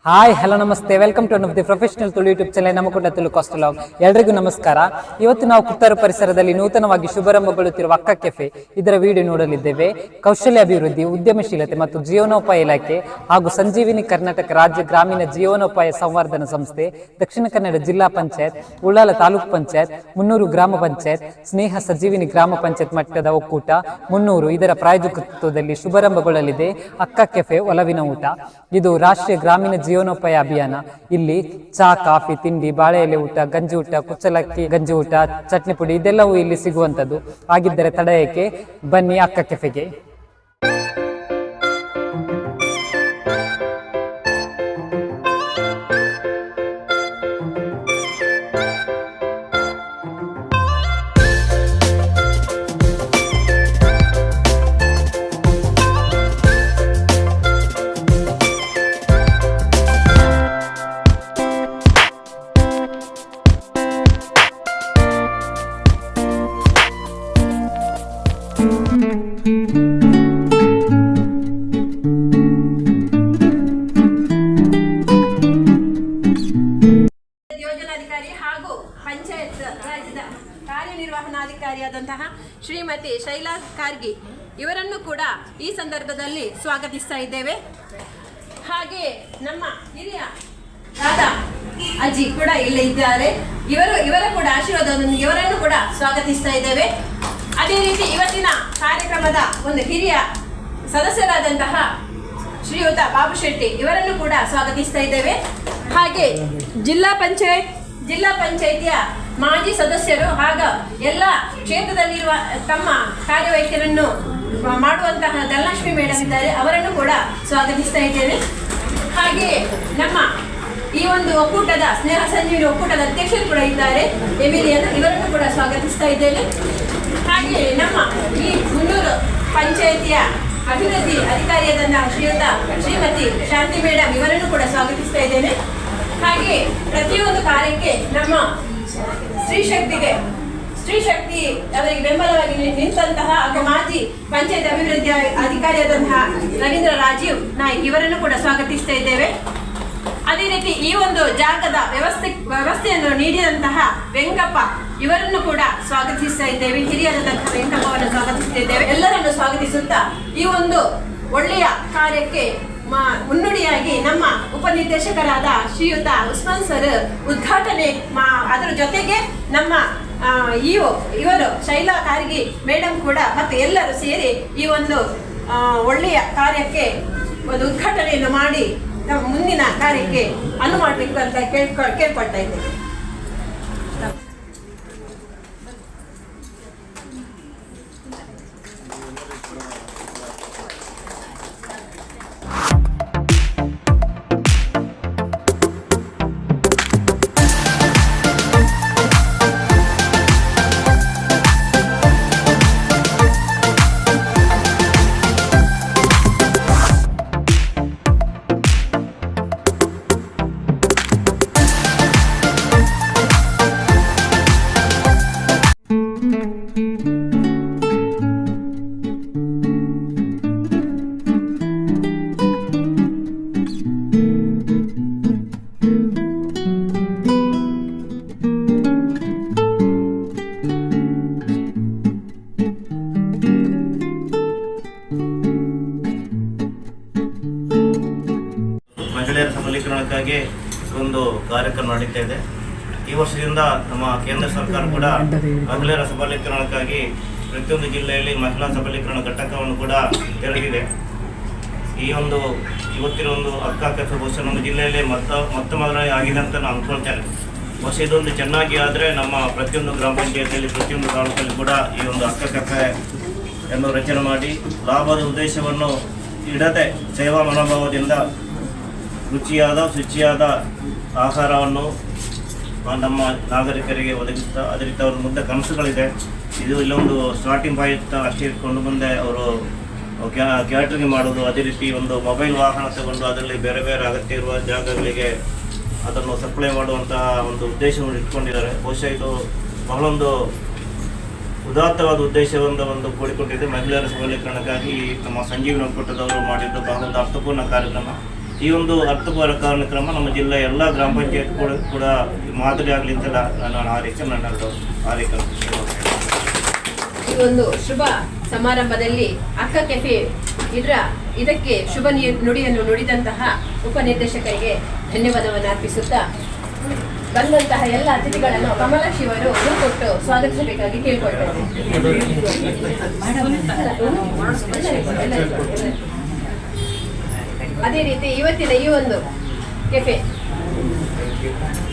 Hi hello ನಮಸ್ತೆ welcome to the professional Tulu YouTube channel ನಮ್ಮ ಕೂಡ ತುಳು ಕಾಸ್ಟಲಾಗ್. ಎಲ್ರಿಗೂ ನಮಸ್ಕಾರ. ಇವತ್ತು ನಾವು ಪುತ್ತೂರು ಪರಿಸರದಲ್ಲಿ ನೂತನವಾಗಿ ಶುಭಾರಂಭಗೊಳ್ಳುತ್ತಿರುವ ಅಕ್ಕ ಕೆಫೆ ಇದರ ವಿಡಿಯೋ ನೋಡಲಿದ್ದೇವೆ. ಕೌಶಲ್ಯ ಅಭಿವೃದ್ಧಿ, ಉದ್ಯಮಶೀಲತೆ ಮತ್ತು ಜೀವನೋಪಾಯ ಇಲಾಖೆ ಹಾಗೂ ಸಂಜೀವಿನಿ ಕರ್ನಾಟಕ ರಾಜ್ಯ ಗ್ರಾಮೀಣ ಜೀವನೋಪಾಯ ಸಂವರ್ಧನ ಸಂಸ್ಥೆ, ದಕ್ಷಿಣ ಕನ್ನಡ ಜಿಲ್ಲಾ ಪಂಚಾಯತ್, ಉಳ್ಳಾಲ ತಾಲೂಕು ಪಂಚಾಯತ್, ಮುನ್ನೂರು ಗ್ರಾಮ ಪಂಚಾಯತ್, ಸ್ನೇಹ ಸಂಜೀವಿನಿ ಗ್ರಾಮ ಪಂಚಾಯತ್ ಮಟ್ಟದ ಒಕ್ಕೂಟ ಮುನ್ನೂರು ಇದರ ಪ್ರಾಯೋಜಕತ್ವದಲ್ಲಿ ಶುಭಾರಂಭಗೊಳ್ಳಲಿದೆ ಅಕ್ಕ ಕೆಫೆ ಒಲವಿನ ಊಟ. ಇದು ರಾಷ್ಟ್ರೀಯ ಗ್ರಾಮೀಣ ಜೀವನೋಪಾಯ ಅಭಿಯಾನ. ಇಲ್ಲಿ ಚಾ, ಕಾಫಿ, ತಿಂಡಿ, ಬಾಳೆ ಎಲೆ ಊಟ, ಗಂಜಿ ಊಟ, ಕುಚ್ಚಲಕ್ಕಿ ಗಂಜಿ ಊಟ, ಚಟ್ನಿ ಪುಡಿ ಇದೆಲ್ಲವೂ ಇಲ್ಲಿ ಸಿಗುವಂಥದ್ದು. ಹಾಗಿದ್ದರೆ ತಡ ಏಕೆ, ಬನ್ನಿ ಅಕ್ಕ ಕೆಫೆಗೆ. ಯೋಜನಾಧಿಕಾರಿ ಹಾಗೂ ಪಂಚಾಯತ್ ರಾಜ್ಯದ ಕಾರ್ಯನಿರ್ವಹಣಾಧಿಕಾರಿಯಾದಂತಹ ಶ್ರೀಮತಿ ಶೈಲಾ ಕಾರ್ಗಿ ಇವರನ್ನು ಕೂಡ ಈ ಸಂದರ್ಭದಲ್ಲಿ ಸ್ವಾಗತಿಸ್ತಾ ಇದ್ದೇವೆ. ಹಾಗೆ ನಮ್ಮ ಹಿರಿಯ ರಾಧಾ ಅಜ್ಜಿ ಕೂಡ ಇಲ್ಲಿ ಇದ್ದಾರೆ. ಇವರ ಕೂಡ ಆಶೀರ್ವಾದದೊಂದಿಗೆ ಇವರನ್ನು ಕೂಡ ಸ್ವಾಗತಿಸ್ತಾ ಇದ್ದೇವೆ. ಅದೇ ರೀತಿ ಇವತ್ತಿನ ಕಾರ್ಯಕ್ರಮದ ಒಂದು ಹಿರಿಯ ಸದಸ್ಯರಾದಂತಹ ಶ್ರೀಯುತ ಬಾಬು ಶೆಟ್ಟಿ ಇವರನ್ನು ಕೂಡ ಸ್ವಾಗತಿಸ್ತಾ ಇದ್ದೇವೆ. ಹಾಗೆ ಜಿಲ್ಲಾ ಪಂಚಾಯಿತಿಯ ಮಾಜಿ ಸದಸ್ಯರು ಹಾಗೂ ಎಲ್ಲ ಕ್ಷೇತ್ರದಲ್ಲಿರುವ ತಮ್ಮ ಕಾರ್ಯವೈಖರಿಯನ್ನು ಮಾಡುವಂತಹ ಧನಲಕ್ಷ್ಮಿ ಮೇಡಮ್ ಇದ್ದಾರೆ, ಅವರನ್ನು ಕೂಡ ಸ್ವಾಗತಿಸ್ತಾ ಇದ್ದೇವೆ. ಹಾಗೆ ನಮ್ಮ ಈ ಒಂದು ಒಕ್ಕೂಟದ ಸ್ನೇಹ ಸಂಜೀವಿನಿ ಒಕ್ಕೂಟದ ಅಧ್ಯಕ್ಷರು ಕೂಡ ಇದ್ದಾರೆ, ಎಮಿಲಿಯನ್ನು, ಇವರನ್ನು ಕೂಡ ಸ್ವಾಗತಿಸ್ತಾ ಇದ್ದೇವೆ. ಹಾಗೆ ನಮ್ಮ ಈ ಮುನ್ನೂರು ಪಂಚಾಯಿತಿಯ ಅಭಿವೃದ್ಧಿ ಅಧಿಕಾರಿಯಾದಂತಹ ಶ್ರೀಮತಿ ಶಾಂತಿ ಮೇಡಮ್ ಇವರನ್ನು ಕೂಡ ಸ್ವಾಗತಿಸ್ತಾ ಇದ್ದೇನೆ. ಹಾಗೆ ಪ್ರತಿಯೊಂದು ಕಾರ್ಯಕ್ಕೆ ನಮ್ಮ ಸ್ತ್ರೀ ಶಕ್ತಿ ಅವರಿಗೆ ಬೆಂಬಲವಾಗಿ ನಿಂತಹ ಹಾಗೂ ಮಾಜಿ ಪಂಚಾಯತ್ ಅಭಿವೃದ್ಧಿ ಅಧಿಕಾರಿಯಾದಂತಹ ರವೀಂದ್ರ ರಾಜೀವ್ ನಾಯ್ಕ್ ಇವರನ್ನು ಕೂಡ ಸ್ವಾಗತಿಸ್ತಾ ಇದ್ದೇವೆ. ಅದೇ ರೀತಿ ಈ ಒಂದು ಜಾಗದ ವ್ಯವಸ್ಥೆಯನ್ನು ನೀಡಿದಂತಹ ವೆಂಕಪ್ಪ ಇವರನ್ನು ಕೂಡ ಸ್ವಾಗತಿಸ್ತಾ ಇದ್ದೇವೆ. ಹಿರಿಯರಾದಂತಹ ವೆಂಕಪ್ಪವನ್ನು ಸ್ವಾಗತಿಸ್ತಾ ಇದ್ದೇವೆ. ಎಲ್ಲರನ್ನು ಸ್ವಾಗತಿಸುತ್ತಾ ಈ ಒಂದು ಒಳ್ಳೆಯ ಕಾರ್ಯಕ್ಕೆ ಮುನ್ನುಡಿಯಾಗಿ ನಮ್ಮ ಉಪನಿರ್ದೇಶಕರಾದ ಶ್ರೀಯುತ ಉಸ್ಮಾನ್ ಸರ್ ಉದ್ಘಾಟನೆ, ಅದರ ಜೊತೆಗೆ ನಮ್ಮ ಇವರು ಶೈಲಾ ಕಾರ್ಗಿ ಮೇಡಮ್ ಕೂಡ ಮತ್ತು ಎಲ್ಲರೂ ಸೇರಿ ಈ ಒಂದು ಒಳ್ಳೆಯ ಕಾರ್ಯಕ್ಕೆ ಒಂದು ಉದ್ಘಾಟನೆಯನ್ನು ಮಾಡಿ ನಮ್ಮ ಮುಂದಿನ ಕಾರ್ಯಕ್ಕೆ ಅನುವು ಮಾಡಬೇಕು ಅಂತ ಕೇಳ್ಕೊಳ್ತಾ ಇದ್ದೇವೆ. ಮಹಿಳೆಯರ ಸಬಲೀಕರಣಕ್ಕಾಗಿ ಒಂದು ಕಾರ್ಯಕ್ರಮ ನಡೀತಾ ಇದೆ. ಈ ವರ್ಷದಿಂದ ನಮ್ಮ ಕೇಂದ್ರ ಸರ್ಕಾರ ಕೂಡ ಮಹಿಳೆಯರ ಸಬಲೀಕರಣಕ್ಕಾಗಿ ಪ್ರತಿಯೊಂದು ಜಿಲ್ಲೆಯಲ್ಲಿ ಮಹಿಳಾ ಸಬಲೀಕರಣ ಘಟಕವನ್ನು ಕೂಡ ತೆರೆದಿದೆ. ಇವತ್ತಿನ ಒಂದು ಅಕ್ಕ ಕೆಫೆ ಬಹುಶಃ ನಮ್ಮ ಜಿಲ್ಲೆಯಲ್ಲಿ ಮೊತ್ತ ಮೊದಲನೇ ಆಗಿದೆ ಅಂತ ನಾನು ಅಂದ್ಕೊಳ್ತೇನೆ. ಬಹುಶಃ ಇದೊಂದು ಚೆನ್ನಾಗಿ ಆದರೆ ನಮ್ಮ ಪ್ರತಿಯೊಂದು ಗ್ರಾಮ ಪಂಚಾಯತಿಯಲ್ಲಿ ಪ್ರತಿಯೊಂದು ತಾಲೂಕಲ್ಲಿ ಕೂಡ ಈ ಒಂದು ಅಕ್ಕ ಕೆಫೆಯನ್ನು ರಚನೆ ಮಾಡಿ ಲಾಭದ ಉದ್ದೇಶವನ್ನು ಇಡದೆ ಸೇವಾ ಮನೋಭಾವದಿಂದ ರುಚಿಯಾದ ಶುಚಿಯಾದ ಆಹಾರವನ್ನು ನಮ್ಮ ನಾಗರಿಕರಿಗೆ ಒದಗಿಸ್ತಾ ಅದೇ ರೀತಿ ಅವ್ರ ಮುಂದೆ ಕನಸುಗಳಿದೆ. ಇದು ಇಲ್ಲೊಂದು ಸ್ಟಾರ್ಟಿಂಗ್ ಪಾಯಿಂಟ್ ಅಷ್ಟೇ ಇಟ್ಕೊಂಡು ಮುಂದೆ ಅವರು ಕ್ಯಾಟ್ರಿಂಗ್ ಮಾಡೋದು, ಅದೇ ರೀತಿ ಒಂದು ಮೊಬೈಲ್ ವಾಹನ ತಗೊಂಡು ಅದರಲ್ಲಿ ಬೇರೆ ಬೇರೆ ಅಗತ್ಯ ಇರುವ ಜಾಗಗಳಿಗೆ ಅದನ್ನು ಸಪ್ಲೈ ಮಾಡುವಂತಹ ಒಂದು ಉದ್ದೇಶವನ್ನು ಇಟ್ಕೊಂಡಿದ್ದಾರೆ. ಬಹುಶಃ ಇದು ಬಹಳೊಂದು ಉದಾತ್ತವಾದ ಉದ್ದೇಶವನ್ನು ಕೂಡಿಕೊಂಡಿದೆ. ಮಹಿಳೆಯರ ಸಬಲೀಕರಣಕ್ಕಾಗಿ ನಮ್ಮ ಸಂಜೀವಿನಿ ಒಕ್ಕೂಟದವರು ಮಾಡಿದ್ದು ಬಹಳ ಒಂದು ಅರ್ಥಪೂರ್ಣ ಕಾರ್ಯಕ್ರಮ. ಈ ಒಂದು ಅರ್ಥಪೂರ್ಣ ಕಾರ್ಯಕ್ರಮ ನಮ್ಮ ಜಿಲ್ಲೆಯ ಎಲ್ಲ ಗ್ರಾಮ ಪಂಚಾಯತ್ ಕೂಡ ಮಾದರಿ ಆಗಲಿ ಅಂತ ನಾನು ಆರೈಕೆ ಈ ಒಂದು ಶುಭ ಸಮಾರಂಭದಲ್ಲಿ ಅಕ್ಕ ಕೆಫೆ ಇದಕ್ಕೆ ಶುಭ ನುಡಿಯನ್ನು ನುಡಿದಂತಹ ಉಪನಿರ್ದೇಶಕರಿಗೆ ಧನ್ಯವಾದವನ್ನು ಅರ್ಪಿಸುತ್ತಾ ಬಂದಂತಹ ಎಲ್ಲ ಅತಿಥಿಗಳನ್ನು ಕಮಲಾಕ್ಷಿ ಅವರು ಕೊಟ್ಟು ಸ್ವಾಗತಿಸಬೇಕಾಗಿ ಕೇಳಿಕೊಳ್ತಾರೆ. ಅದೇ ರೀತಿ ಇವತ್ತಿನ ಈ ಒಂದು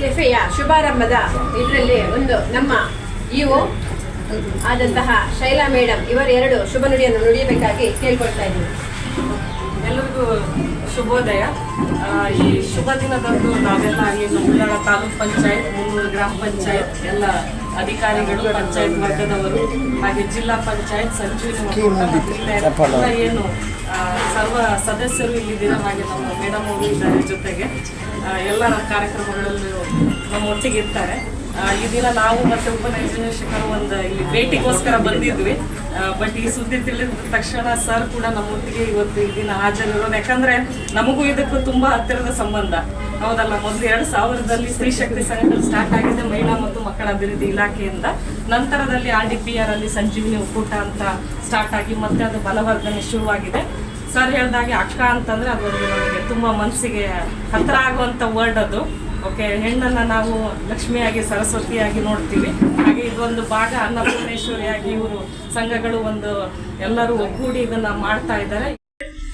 ಕೆಫೆಯ ಶುಭಾರಂಭದ ಇದರಲ್ಲಿ ಒಂದು ನಮ್ಮ ಇಒ ಆದಂತಹ ಶೈಲಾ ಮೇಡಮ್ ಇವರೆರಡು ಶುಭ ನುಡಿಯನ್ನು ನುಡಿಯಬೇಕಾಗಿ ಕೇಳ್ಕೊಳ್ತಾ ಇದ್ದೀವಿ. ಎಲ್ಲರಿಗೂ ಶುಭೋದಯ. ಈ ಶುಭ ದಿನದಂದು ನಾವೆಲ್ಲ ಏನು ಉಳ್ಳಾಳ ತಾಲೂಕ್ ಪಂಚಾಯತ್, ಮುನ್ನೂರು ಗ್ರಾಮ ಪಂಚಾಯತ್ ಎಲ್ಲ ಅಧಿಕಾರಿಗಳು, ಪಂಚಾಯತ್ ವರ್ಗದವರು, ಹಾಗೆ ಜಿಲ್ಲಾ ಪಂಚಾಯತ್ ಜಿಲ್ಲೆ ಏನು ಸರ್ವ ಸದಸ್ಯರು ಇಲ್ಲಿದ್ದೀರ, ಹಾಗೆ ನಮ್ಮ ಮೇಡಮ್ ಅವರು ಇದ್ದಾರೆ ಜೊತೆಗೆ. ಎಲ್ಲರ ಕಾರ್ಯಕ್ರಮಗಳಲ್ಲೂ ನಮ್ಮೊಟ್ಟಿಗೆ ಇರ್ತಾರೆ. ಈ ದಿನ ನಾವು ಮತ್ತೆ ಉಪನಿರ್ದೇಶಕರು ಒಂದು ಇಲ್ಲಿ ಭೇಟಿಗೋಸ್ಕರ ಬಂದಿದ್ವಿ. ಬಟ್ ಈ ಸುದ್ದಿ ತಿಳಿದ ತಕ್ಷಣ ಸರ್ ಕೂಡ ನಮ್ಮೊಟ್ಟಿಗೆ ಇವತ್ತು ಈ ದಿನ ಹಾಜರಿರೋದು. ಯಾಕಂದ್ರೆ ನಮಗೂ ಇದಕ್ಕೂ ತುಂಬಾ ಹತ್ತಿರದ ಸಂಬಂಧ, ಹೌದಲ್ಲ. ಮೊದಲು 2000ರಲ್ಲಿ ಸ್ತ್ರೀ ಶಕ್ತಿ ಸಂಘಟನೆ ಸ್ಟಾರ್ಟ್ ಆಗಿದೆ ಮಹಿಳಾ ಮತ್ತು ಮಕ್ಕಳ ಅಭಿವೃದ್ಧಿ ಇಲಾಖೆಯಿಂದ. ನಂತರದಲ್ಲಿ RDPR ಅಲ್ಲಿ ಸಂಜೀವಿನಿ ಒಕ್ಕೂಟ ಅಂತ ಸ್ಟಾರ್ಟ್ ಆಗಿ ಮತ್ತೆ ಅದು ಬಲವರ್ಧನೆ ಶುರುವಾಗಿದೆ. ಸರ್ ಹೇಳ್ದಾಗೆ ಅಕ್ಕ ಅಂತಂದ್ರೆ ಅದು ನಮಗೆ ತುಂಬಾ ಮನಸ್ಸಿಗೆ ಹತ್ರ ಆಗುವಂತ ವರ್ಡ್ ಅದು. ಓಕೆ, ಹೆಣ್ಣನ್ನು ನಾವು ಲಕ್ಷ್ಮಿಯಾಗಿ ಸರಸ್ವತಿಯಾಗಿ ನೋಡ್ತೀವಿ. ಹಾಗೆ ಇದೊಂದು ಭಾಗ ಅನ್ನಪೂರ್ಣೇಶ್ವರಿಯಾಗಿ ಇವರು ಸಂಘಗಳು ಒಂದು ಎಲ್ಲರೂ ಒಗ್ಗೂಡಿ ಇದನ್ನ ಮಾಡ್ತಾ ಇದ್ದಾರೆ.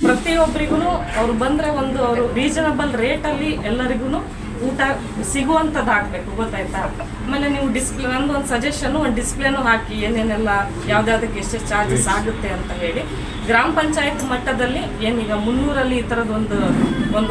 ಪ್ರತಿಯೊಬ್ಬರಿಗೂ ಅವ್ರು ಬಂದ್ರೆ ಒಂದು ಅವರು ರೀಸನಬಲ್ ರೇಟಲ್ಲಿ ಎಲ್ಲರಿಗೂ ಊಟ ಸಿಗುವಂಥದ್ದಾಗಬೇಕು, ಗೊತ್ತಾಯ್ತಾ. ಆಮೇಲೆ ನೀವು ಡಿಸ್ಪ್ಲೇ ಒಂದು ಸಜೆಷನ್, ಒಂದು ಡಿಸ್ಪ್ಲೇನು ಹಾಕಿ ಏನೇನೆಲ್ಲ ಯಾವ್ದಾವುದಕ್ಕೆ ಎಷ್ಟೆಷ್ಟು ಚಾರ್ಜಸ್ ಆಗುತ್ತೆ ಅಂತ ಹೇಳಿ. ಗ್ರಾಮ ಪಂಚಾಯತ್ ಮಟ್ಟದಲ್ಲಿ ಏನೀಗ 300ರಲ್ಲಿ ಈ ಥರದೊಂದು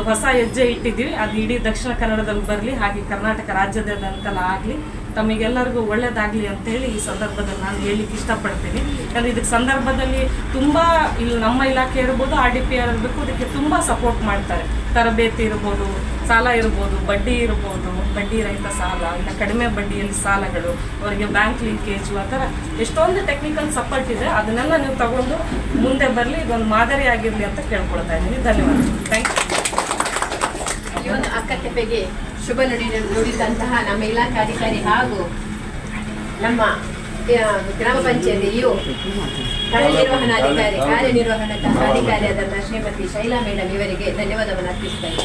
ಹೊಸ ಹೆಜ್ಜೆ ಇಟ್ಟಿದ್ದೀವಿ. ಅದು ಇಡೀ ದಕ್ಷಿಣ ಕನ್ನಡದಲ್ಲಿ ಬರಲಿ, ಹಾಗೆ ಕರ್ನಾಟಕ ರಾಜ್ಯದಾದ್ಯಂತೆಲ್ಲ ಆಗಲಿ, ತಮಗೆಲ್ಲರಿಗೂ ಒಳ್ಳೇದಾಗಲಿ ಅಂತೇಳಿ ಈ ಸಂದರ್ಭದಲ್ಲಿ ನಾನು ಹೇಳಲಿಕ್ಕೆ ಇಷ್ಟಪಡ್ತೀನಿ. ಯಾಕಂದರೆ ಇದಕ್ಕೆ ಸಂದರ್ಭದಲ್ಲಿ ತುಂಬ ಇಲ್ಲಿ ನಮ್ಮ ಇಲಾಖೆ ಇರ್ಬೋದು, RDPR ಇರಬೇಕು, ಇದಕ್ಕೆ ತುಂಬ ಸಪೋರ್ಟ್ ಮಾಡ್ತಾರೆ. ತರಬೇತಿ ಇರ್ಬೋದು, ಸಾಲ ಇರ್ಬೋದು, ಬಡ್ಡಿ ಇರ್ಬೋದು, ಬಡ್ಡಿ ರಹಿತ ಸಾಲ, ಇಲ್ಲ ಕಡಿಮೆ ಬಡ್ಡಿಯಲ್ಲಿ ಸಾಲಗಳು, ಅವರಿಗೆ ಬ್ಯಾಂಕ್ ಲಿಂಕೇಜು, ಆ ಥರ ಎಷ್ಟೊಂದು ಟೆಕ್ನಿಕಲ್ ಸಪೋರ್ಟ್ ಇದೆ. ಅದನ್ನೆಲ್ಲ ನೀವು ತಗೊಂಡು ಮುಂದೆ ಬರಲಿ, ಇದೊಂದು ಮಾದರಿ ಆಗಿರಲಿ ಅಂತ ಕೇಳ್ಕೊಳ್ತಾ ಇದ್ದೀನಿ. ಧನ್ಯವಾದ. Thank you. ಈ ಒಂದು ಅಕ್ಕ ಕೆಫೆಗೆ ಶುಭ ನುಡಿದಂತಹ ನಮ್ಮ ಇಲಾಖಾಧಿಕಾರಿ ಹಾಗೂ ನಮ್ಮ ಗ್ರಾಮ ಪಂಚಾಯತ್ ಇಒ ಕಾರ್ಯನಿರ್ವಹಣಾಧಿಕಾರಿಯಾದಂತಹ ಶ್ರೀಮತಿ ಶೈಲಾ ಮೇಡಮ್ ಇವರಿಗೆ ಧನ್ಯವಾದವನ್ನು ಅರ್ಪಿಸುತ್ತೇನೆ.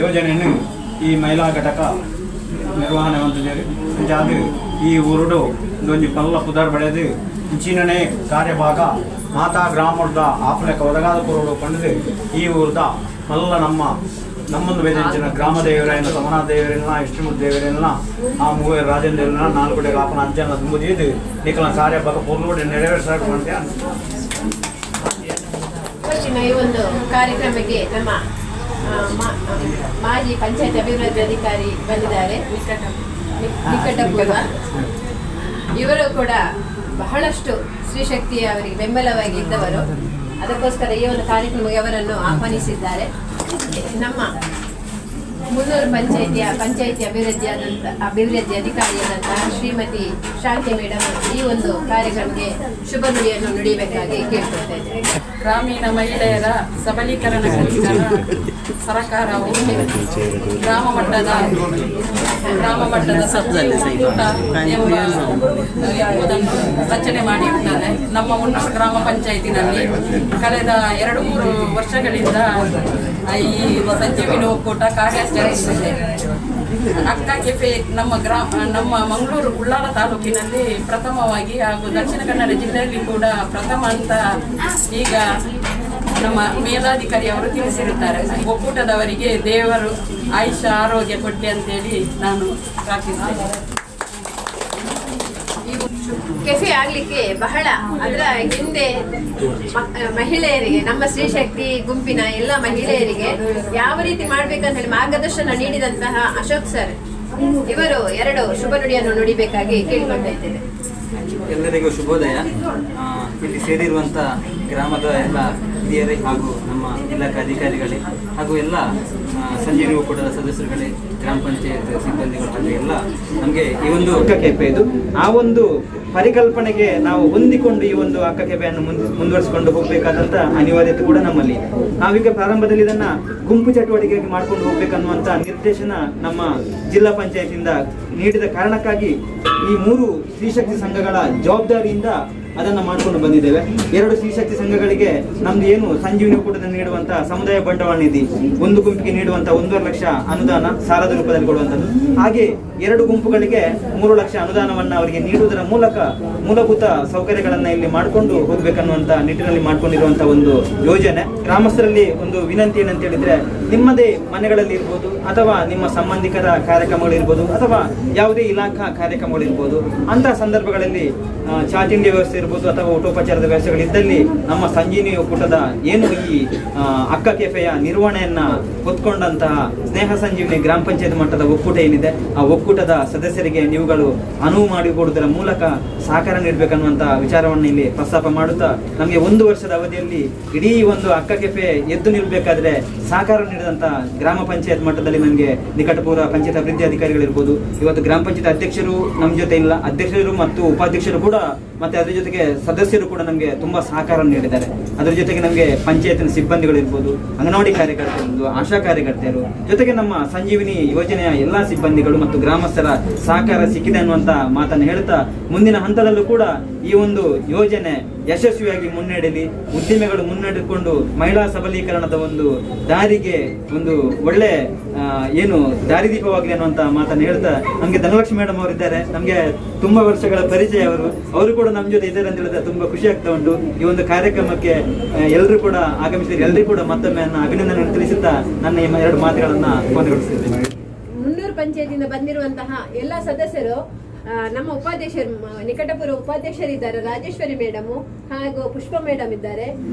ಯೋಜನೆಯನ್ನು ಈ ಮಹಿಳಾ ಘಟಕ ನಿರ್ವಹಣೆ ಹೊಂದಿದ್ದೇವೆ. ಅದು ಈ ಊರುಡು ಒಂಜಿ ಪಲ್ಲ ಪುದರ್ ಬಡೆದು ಇಂಚಿನೇ ಕಾರ್ಯಭಾಗ ಮಾತಾ ಗ್ರಾಮದ ಆಫ್ಲೆಕ್ಕ ಒದಗಾದ ಕೊರೋಡು ಕೊಂಡದು ಈ ಊರದ ಮಲ್ಲ ನಮ್ಮೊಂದು ಬೇದಿಂಚಿನ ಗ್ರಾಮ ದೇವರನ್ನ ಸಮನಾ ದೇವರನ್ನ ಇಷ್ಟಮುಖ ದೇವರನ್ನ ಆ ಮೂವೇ ರಾಜೇಂದ್ರ ದೇವರನ್ನ 4 ಕಡೆ ಆಪನ ಅಂಚನ ತುಂಬುದಿದ್ದು ನಿಖಲ ಕಾರ್ಯಭಾಗ ಪೂರ್ಣವಾಗಿ ನೆರವೇರಿಸಬೇಕು ಅಂತ ಇವತ್ತಿನ ಈ ಒಂದು ಕಾರ್ಯಕ್ರಮಕ್ಕೆ ನಮ್ಮ ಮಾಜಿ ಪಂಚಾಯತ್ ಅಭಿವೃದ್ಧಿ ಅಧಿಕಾರಿ ಬಂದಿದ್ದಾರೆ, ನಿಕಟಪೂರ್ವ. ಇವರು ಕೂಡ ಬಹಳಷ್ಟು ಸ್ತ್ರೀಶಕ್ತಿ ಅವರಿಗೆ ಬೆಂಬಲವಾಗಿ ಇದ್ದವರು. ಅದಕ್ಕೋಸ್ಕರ ಈ ಒಂದು ಕಾರ್ಯಕ್ರಮಕ್ಕೆ ಅವರನ್ನು ಆಹ್ವಾನಿಸಿದ್ದಾರೆ. ನಮ್ಮ ಮುನ್ನೂರು ಪಂಚಾಯಿತಿ ಅಭಿವೃದ್ಧಿ ಅಧಿಕಾರಿಯಾದಂತಹ ಶ್ರೀಮತಿ ಶಾಂತಿ ಮೇಡಮ್ ಈ ಒಂದು ಕಾರ್ಯಕ್ರಮಕ್ಕೆ ಶುಭ ನುಡಿಯನ್ನು ನುಡಿಯಬೇಕಾಗಿ ಕೇಳ್ಕೊಳ್ತಾ ಇದ್ದೇವೆ. ಗ್ರಾಮೀಣ ಮಹಿಳೆಯರ ಸಬಲೀಕರಣಕ್ಕೋಸ್ಕರ ಸರ್ಕಾರವು ಗ್ರಾಮ ಮಟ್ಟದ ಒಕ್ಕೂಟ ಎಂಬುದನ್ನು ರಚನೆ ಮಾಡಿರುತ್ತಾರೆ. ನಮ್ಮ ಮುನ್ನೂರು ಗ್ರಾಮ ಪಂಚಾಯತಿನಲ್ಲಿ ಕಳೆದ 2-3 ವರ್ಷಗಳಿಂದ ಈ ಸಂಜೀವಿನಿ ಒಕ್ಕೂಟ ಕಾರ್ಯಾಚರಿಸುತ್ತಿದೆ. ಅಕ್ಕ ಕೆಫೆ ನಮ್ಮ ಮಂಗಳೂರು ಉಳ್ಳಾಳ ತಾಲೂಕಿನಲ್ಲಿ ಪ್ರಥಮವಾಗಿ ಹಾಗೂ ದಕ್ಷಿಣ ಕನ್ನಡ ಜಿಲ್ಲೆಯಲ್ಲಿ ಕೂಡ ಪ್ರಥಮ ಅಂತ ಈಗ ನಮ್ಮ ಮೇಲಾಧಿಕಾರಿ ಅವರು ತಿಳಿಸಿರುತ್ತಾರೆ. ಒಕ್ಕೂಟದವರಿಗೆ ದೇವರು ಆಯುಷ್ಯ ಆರೋಗ್ಯ ಕೊಡ್ಲಿ ಅಂತೇಳಿ ನಾನು ಪ್ರಾರ್ಥಿಸ್ತೇನೆ. ಕೆಫೆ ಆಗ್ಲಿಕ್ಕೆ ಬಹಳ ಅದರ ಹಿಂದೆ ಮಹಿಳೆಯರಿಗೆ, ನಮ್ಮ ಸ್ತ್ರೀಶಕ್ತಿ ಗುಂಪಿನ ಎಲ್ಲ ಮಹಿಳೆಯರಿಗೆ ಯಾವ ರೀತಿ ಮಾಡ್ಬೇಕಂತ ಹೇಳಿ ಮಾರ್ಗದರ್ಶನ ನೀಡಿದಂತಹ ಅಶೋಕ್ ಸರ್ ಇವರು 2 ಶುಭ ನುಡಿಯನ್ನು ನುಡಿಬೇಕಾಗಿ ಕೇಳಿಕೊಳ್ತಾ ಇದ್ದೇವೆ. ಎಲ್ಲರಿಗೂ ಶುಭೋದಯ. ಇಲ್ಲಿ ಸೇರಿರುವಂಥ ಗ್ರಾಮದ ಎಲ್ಲ ಹಿರಿಯರೇ ಹಾಗೂ ನಮ್ಮ ಇಲಾಖೆ ಅಧಿಕಾರಿಗಳೇ ಹಾಗೂ ಎಲ್ಲ ಸಂಜೀವಿನಿ ಒಕ್ಕೂಟದ ಸದಸ್ಯರುಗಳೇ, ಗ್ರಾಮ ಪಂಚಾಯತ್ ಸಿಬ್ಬಂದಿಗಳು ಹಾಗೂ ಎಲ್ಲ ನಮಗೆ ಈ ಒಂದು ಅಕ್ಕಕೆಫೆ ಇದು ಆ ಒಂದು ಪರಿಕಲ್ಪನೆಗೆ ನಾವು ಹೊಂದಿಕೊಂಡು ಈ ಒಂದು ಅಕ್ಕಕೆಫೆಯನ್ನು ಮುಂದುವರಿಸಿಕೊಂಡು ಹೋಗಬೇಕಾದಂತ ಅನಿವಾರ್ಯತೆ ಕೂಡ ನಮ್ಮಲ್ಲಿ. ನಾವೀಗ ಪ್ರಾರಂಭದಲ್ಲಿ ಇದನ್ನ ಗುಂಪು ಚಟುವಟಿಕೆಯಾಗಿ ಮಾಡ್ಕೊಂಡು ಹೋಗ್ಬೇಕನ್ನುವಂತ ನಿರ್ದೇಶನ ನಮ್ಮ ಜಿಲ್ಲಾ ಪಂಚಾಯತಿಂದ ನೀಡಿದ ಕಾರಣಕ್ಕಾಗಿ ಈ 3 ಸ್ತ್ರೀಶಕ್ತಿ ಸಂಘಗಳ ಜವಾಬ್ದಾರಿಯಿಂದ ಅದನ್ನು ಮಾಡಿಕೊಂಡು ಬಂದಿದ್ದೇವೆ. 2 ಸ್ತ್ರೀಶಕ್ತಿ ಸಂಘಗಳಿಗೆ ನಮ್ದು ಏನು ಸಂಜೀವಿನಿ ಒಕ್ಕೂಟದ ನೀಡುವಂತ ಸಮುದಾಯ ಬಂಡವಾಳ ನಿಧಿ, ಒಂದು ಗುಂಪಿಗೆ ನೀಡುವಂತ 1.5 ಲಕ್ಷ ಅನುದಾನ ಸಾಲದ ರೂಪದಲ್ಲಿ ಕೊಡುವಂಥದ್ದು, ಹಾಗೆ 2 ಗುಂಪುಗಳಿಗೆ 3 ಲಕ್ಷ ಅನುದಾನವನ್ನು ಅವರಿಗೆ ನೀಡುವುದರ ಮೂಲಕ ಮೂಲಭೂತ ಸೌಕರ್ಯಗಳನ್ನ ಇಲ್ಲಿ ಮಾಡಿಕೊಂಡು ಹೋಗ್ಬೇಕನ್ನುವಂತ ನಿಟ್ಟಿನಲ್ಲಿ ಮಾಡ್ಕೊಂಡಿರುವಂತ ಒಂದು ಯೋಜನೆ. ಗ್ರಾಮಸ್ಥರಲ್ಲಿ ಒಂದು ವಿನಂತಿ ಏನಂತ ಹೇಳಿದ್ರೆ, ನಿಮ್ಮದೇ ಮನೆಗಳಲ್ಲಿ ಇರ್ಬೋದು ಅಥವಾ ನಿಮ್ಮ ಸಂಬಂಧಿಕರ ಕಾರ್ಯಕ್ರಮಗಳಿರ್ಬೋದು ಅಥವಾ ಯಾವುದೇ ಇಲಾಖಾ ಕಾರ್ಯಕ್ರಮಗಳಿರ್ಬೋದು, ಅಂತಹ ಸಂದರ್ಭಗಳಲ್ಲಿ ಚಾತಿಂಡಿ ವ್ಯವಸ್ಥೆ ಇರ್ಬೋದು ಅಥವಾ ಊಟೋಪಚಾರದ ವ್ಯವಸ್ಥೆಗಳಿದ್ದಲ್ಲಿ ನಮ್ಮ ಸಂಜೀವಿನಿ ಒಕ್ಕೂಟದ ಏನು ಈ ಅಕ್ಕ ಕೆಫೆಯ ನಿರ್ವಹಣೆಯನ್ನ ಹೊತ್ಕೊಂಡಂತಹ ಸ್ನೇಹ ಸಂಜೀವಿನಿ ಗ್ರಾಮ ಪಂಚಾಯತ್ ಮಟ್ಟದ ಒಕ್ಕೂಟ ಏನಿದೆ, ಆ ಒಕ್ಕೂಟದ ಸದಸ್ಯರಿಗೆ ನೀವುಗಳು ಅನುವು ಮಾಡಿಕೊಡುವುದರ ಮೂಲಕ ಸಹಕಾರ ನೀಡಬೇಕನ್ನುವಂತ ವಿಚಾರವನ್ನು ಇಲ್ಲಿ ಪ್ರಸ್ತಾಪ ಮಾಡುತ್ತಾ, ನಮಗೆ 1 ವರ್ಷದ ಅವಧಿಯಲ್ಲಿ ಇಡೀ ಒಂದು ಅಕ್ಕ ಕೆಫೆ ಎದ್ದು ನಿಲ್ಲಬೇಕಾದ್ರೆ ಸಹಕಾರ ನೀಡಿದಂತ ಗ್ರಾಮ ಪಂಚಾಯತ್ ಮಟ್ಟದಲ್ಲಿ ನಮಗೆ ನಿಕಟಪೂರ್ವ ಪಂಚಾಯತ್ ಅಭಿವೃದ್ಧಿ ಅಧಿಕಾರಿಗಳಿರ್ಬೋದು, ಇವತ್ತು ಗ್ರಾಮ ಪಂಚಾಯತ್ ಅಧ್ಯಕ್ಷರು ನಮ್ಮ ಜೊತೆ ಇಲ್ಲ, ಅಧ್ಯಕ್ಷರು ಮತ್ತು ಉಪಾಧ್ಯಕ್ಷರು ಕೂಡ ಮತ್ತೆ ಅದರ ಜೊತೆಗೆ ಸದಸ್ಯರು ಕೂಡ ನಮಗೆ ತುಂಬಾ ಸಹಕಾರ ನೀಡಿದ್ದಾರೆ. ಅದರ ಜೊತೆಗೆ ನಮಗೆ ಪಂಚಾಯತಿನ ಸಿಬ್ಬಂದಿಗಳಿರ್ಬೋದು, ಅಂಗನವಾಡಿ ಕಾರ್ಯಕರ್ತರು, ಆಶಾ ಕಾರ್ಯಕರ್ತರು, ಜೊತೆಗೆ ನಮ್ಮ ಸಂಜೀವಿನಿ ಯೋಜನೆಯ ಎಲ್ಲಾ ಸಿಬ್ಬಂದಿಗಳು ಮತ್ತು ಗ್ರಾಮಸ್ಥರ ಸಹಕಾರ ಸಿಕ್ಕಿದೆ ಅನ್ನುವಂತ ಮಾತನ್ನು ಹೇಳ್ತಾ, ಮುಂದಿನ ಹಂತದಲ್ಲೂ ಕೂಡ ಈ ಒಂದು ಯೋಜನೆ ಯಶಸ್ವಿಯಾಗಿ ಮುನ್ನಡೆಯಲಿ, ಉದ್ದಿಮೆಗಳು ಮುನ್ನಡೆದುಕೊಂಡು ಮಹಿಳಾ ಸಬಲೀಕರಣದ ಒಂದು ದಾರಿಗೆ ಒಂದು ಒಳ್ಳೆ ಏನು ದಾರಿದೀಪವಾಗಲಿ ಅನ್ನುವಂತ ಮಾತನ್ನು ಹೇಳ್ತಾ, ನಮಗೆ ಧನಲಕ್ಷ್ಮಿ ಮೇಡಮ್ ಅವರಿದ್ದಾರೆ, ನಮಗೆ ತುಂಬಾ ವರ್ಷಗಳ ಪರಿಚಯ ಅವರು ಕೂಡ ನಮ್ಮ ಜೊತೆ ಇದ್ದಾರೆ ಅಂತ ಹೇಳಿದ್ರೆ ತುಂಬಾ ಖುಷಿ ಆಗ್ತಾ ಉಂಟು. ಈ ಒಂದು ಕಾರ್ಯಕ್ರಮಕ್ಕೆ ಎಲ್ಲರೂ ಕೂಡ ಆಗಮಿಸಿದ್ದಾರೆ, ಎಲ್ಲರಿಗೂ ಕೂಡ ಮತ್ತೊಮ್ಮೆ ಅಭಿನಂದನೆ ತಿಳಿಸುತ್ತಾ ನನ್ನ ಈ 2 ಮಾತುಗಳನ್ನ ಕೊನೆಗೊಳಿಸುತ್ತೇನೆ. ಮುನ್ನೂರು ಪಂಚಾಯತಿಂದ ಬಂದಿರುವಂತಹ ಎಲ್ಲ ಸದಸ್ಯರು, ನಮ್ಮ ಉಪಾಧ್ಯಕ್ಷರು, ನಿಕಟಪೂರ್ವ ಉಪಾಧ್ಯಕ್ಷರಿದ್ದಾರೆ, ರಾಜೇಶ್ವರಿ ಮೇಡಮು ಹಾಗೂ ಪುಷ್ಪ ಮೇಡಮ್ ಇದ್ದಾರೆ,